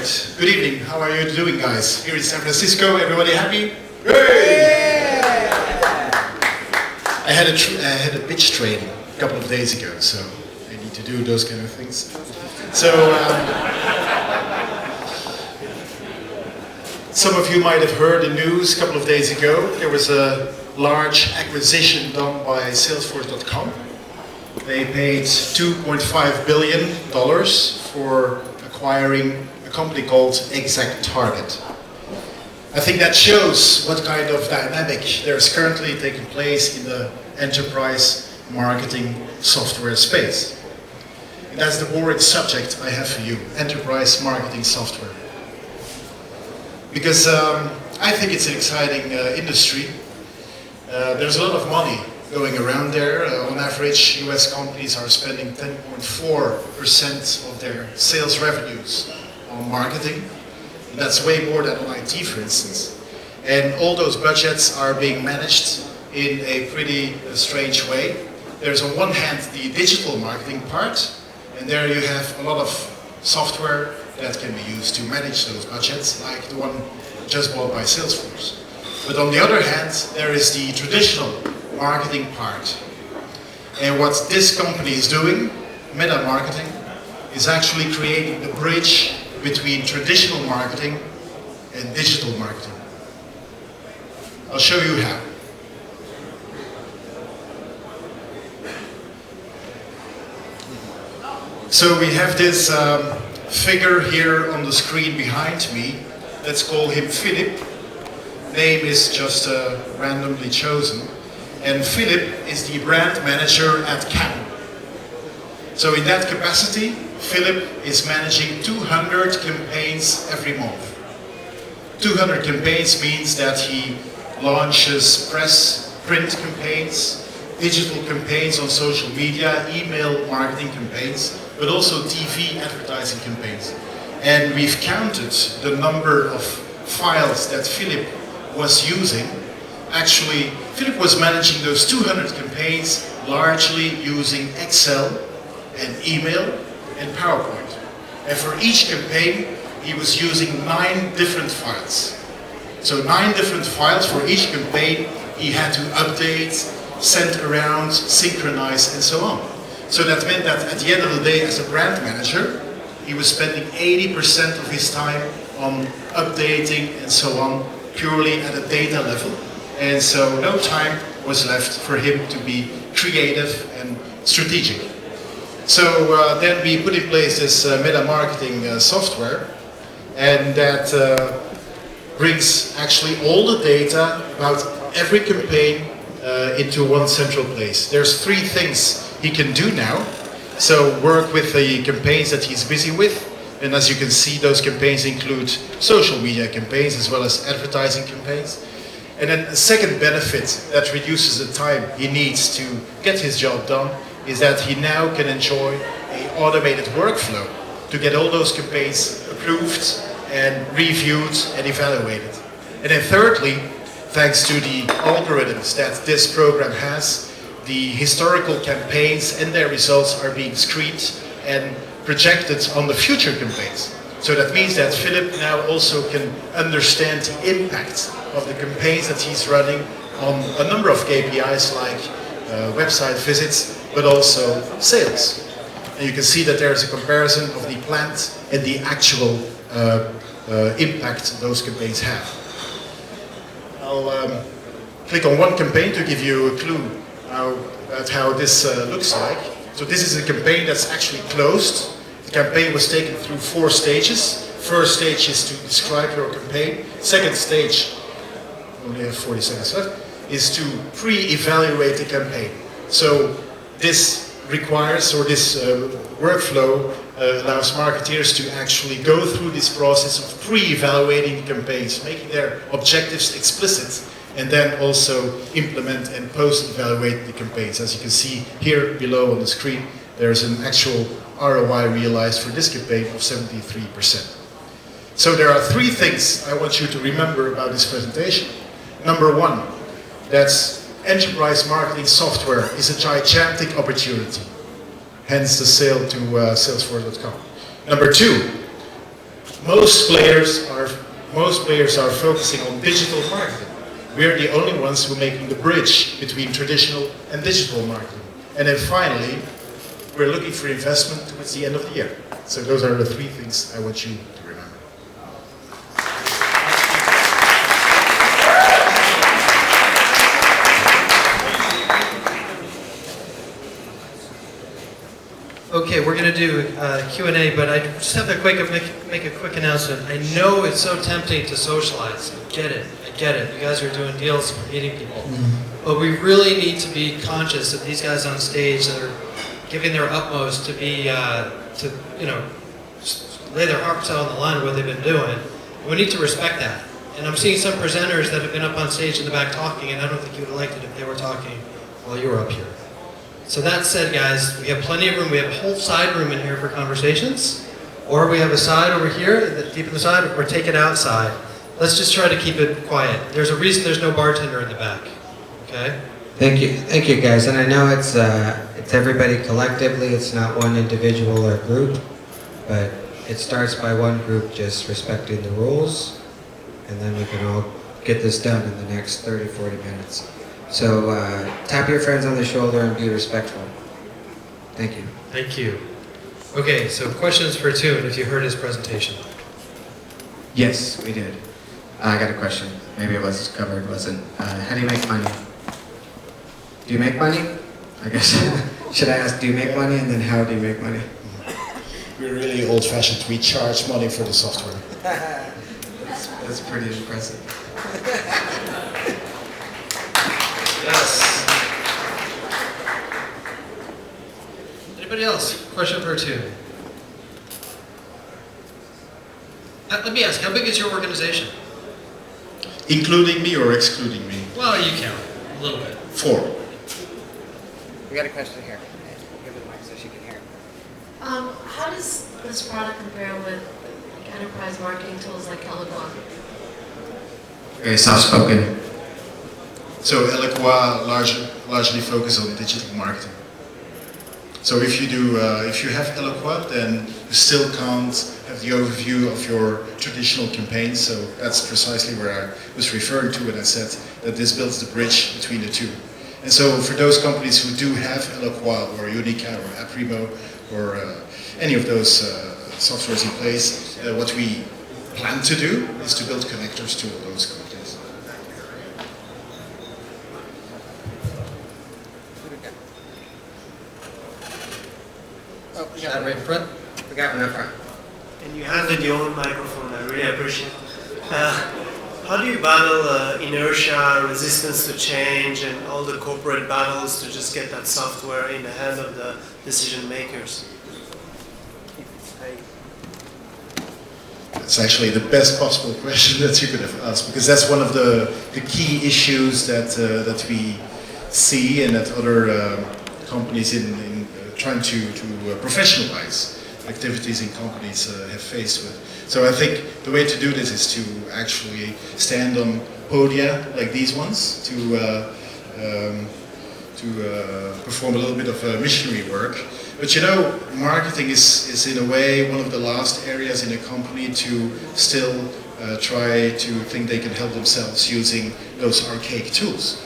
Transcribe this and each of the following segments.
Perfect. Good evening. How are you doing, guys? Here in San Francisco, everybody happy? Hey! I had a pitch training a couple of days ago, so I need to do those kind of things. So, some of you might have heard the news a couple of days ago. There was a large acquisition done by Salesforce.com. They paid $2.5 billion for acquiring a company called ExactTarget. I think that shows what kind of dynamic there is currently taking place in the enterprise marketing software space. And that's the boring subject I have for you, enterprise marketing software. Because I think it's an exciting industry. There's a lot of money going around there. On average, US companies are spending 10.4% of their sales revenues on marketing. And that's way more than on IT, for instance. And all those budgets are being managed in a pretty strange way. There's on one hand the digital marketing part, and there you have a lot of software that can be used to manage those budgets, like the one just bought by Salesforce. But on the other hand, there is the traditional marketing part. And what this company is doing, MetaMarketing, is actually creating the bridge between traditional marketing and digital marketing. I'll show you how. So we have this figure here on the screen behind me. Let's call him Philip. Name is just randomly chosen. And Philip is the brand manager at Canon. So in that capacity, Philip is managing 200 campaigns every month. 200 campaigns means that he launches print campaigns, digital campaigns on social media, email marketing campaigns, but also TV advertising campaigns. And we've counted the number of files that Philip was using. Actually, Philip was managing those 200 campaigns largely using Excel and email and PowerPoint. And for each campaign, he was using 9 different files. So 9 different files for each campaign he had to update, send around, synchronize, and so on. So that meant that at the end of the day, as a brand manager, he was spending 80% of his time on updating and so on, purely at a data level. And so no time was left for him to be creative and strategic. So then we put in place this MetaMarketing software, and that brings actually all the data about every campaign into one central place. There's 3 things he can do now. So work with the campaigns that he's busy with, and as you can see, those campaigns include social media campaigns as well as advertising campaigns. And then a second benefit that reduces the time he needs to get his job done is that he now can enjoy an automated workflow to get all those campaigns approved and reviewed and evaluated. And then thirdly, thanks to the algorithms that this program has, the historical campaigns and their results are being screened and projected on the future campaigns. So that means that Philip now also can understand the impact of the campaigns that he's running on a number of KPIs like website visits, but also sales. And you can see that there's a comparison of the planned and the actual impact those campaigns have. I'll click on one campaign to give you a clue about how this looks like. So this is a campaign that's actually closed. The campaign was taken through 4 stages. First stage is to describe your campaign. Second stage, only have 40 seconds left, is to pre-evaluate the campaign. So this requires, or this workflow allows marketeers to actually go through this process of pre-evaluating campaigns, making their objectives explicit, and then also implement and post-evaluate the campaigns. As you can see here below on the screen, there's an actual ROI realized for this campaign of 73%. So there are 3 things I want you to remember about this presentation. Number 1, that's enterprise marketing software is a gigantic opportunity, hence the sale to Salesforce.com. Number 2, most players are focusing on digital marketing. We're the only ones who are making the bridge between traditional and digital marketing. And then finally, we're looking for investment towards the end of the year. So those are the three things I want you to remember. Okay, we're going to do Q&A, but I just have to make a quick announcement. I know it's so tempting to socialize. I get it. You guys are doing deals, meeting people. But we really need to be conscious of these guys on stage that are giving their utmost to be, lay their hearts out on the line of what they've been doing. We need to respect that. And I'm seeing some presenters that have been up on stage in the back talking, and I don't think you would have liked it if they were talking while you were up here. So that said, guys, we have plenty of room. We have a whole side room in here for conversations. Or we have a side over here, deep in the side, or take it outside. Let's just try to keep it quiet. There's a reason there's no bartender in the back. Okay? Thank you guys. And I know it's everybody collectively, it's not one individual or group, but it starts by one group just respecting the rules, and then we can all get this done in the next 30, 40 minutes. So tap your friends on the shoulder and be respectful. Thank you. Thank you. Okay, so questions for Toon, if you heard his presentation. Yes, we did. I got a question. Maybe it was covered, wasn't. How do you make money? Do you make money? I guess, should I ask, do you make money, and then how do you make money? We're really old-fashioned. We charge money for the software. That's pretty impressive. Yes. Anybody else? Question for Toon. Let me ask, how big is your organization? Including me or excluding me? Well, you count a little bit. 4. We got a question here. Give her the mic so she can hear. How does this product compare with like enterprise marketing tools like Eloqua? Very soft-spoken. So Eloqua largely focus on digital marketing. So if you have Eloqua, then you still can't have the overview of your traditional campaigns. So that's precisely where I was referring to when I said that this builds the bridge between the two. And so for those companies who do have Eloqua or Unica or Aprimo or any of those softwares in place, what we plan to do is to build connectors to all those companies. Oh, we That right in front? We got one up front. And you handed your own microphone, I really appreciate it. How do you battle inertia, resistance to change, and all the corporate battles to just get that software in the hand of the decision makers? It's actually the best possible question that you could have asked, because that's one of the key issues that we see and that other companies in trying to professionalize activities in companies have faced with. So I think the way to do this is to actually stand on podia like these ones to perform a little bit of missionary work. But you know, marketing is in a way one of the last areas in a company to still try to think they can help themselves using those archaic tools.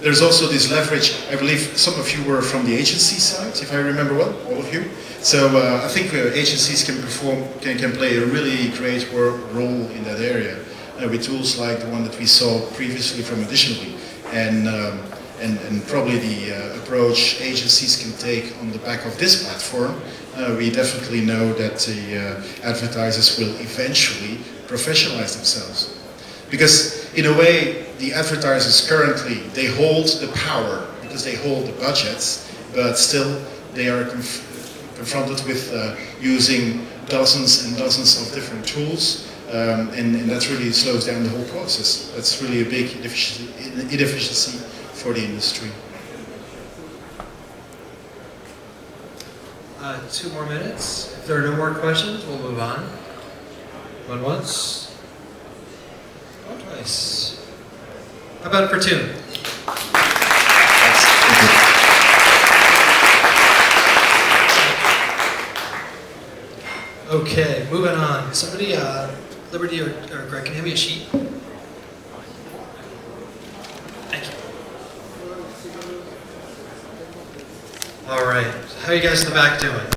There's also this leverage. I believe some of you were from the agency side, if I remember well, all of you. So I think agencies can play a really great role in that area with tools like the one that we saw previously from Additionally, and probably the approach agencies can take on the back of this platform. We definitely know that the advertisers will eventually professionalize themselves, because in a way the advertisers currently, they hold the power because they hold the budgets, but still they are confronted with using dozens and dozens of different tools, and that really slows down the whole process. That's really a big inefficiency for the industry. 2 more minutes. If there are no more questions, we'll move on. Going once. Going twice. How about for Toon? Okay, moving on. Somebody, Liberty or Greg, can you hand me a sheet? Thank you. All right. How are you guys in the back doing?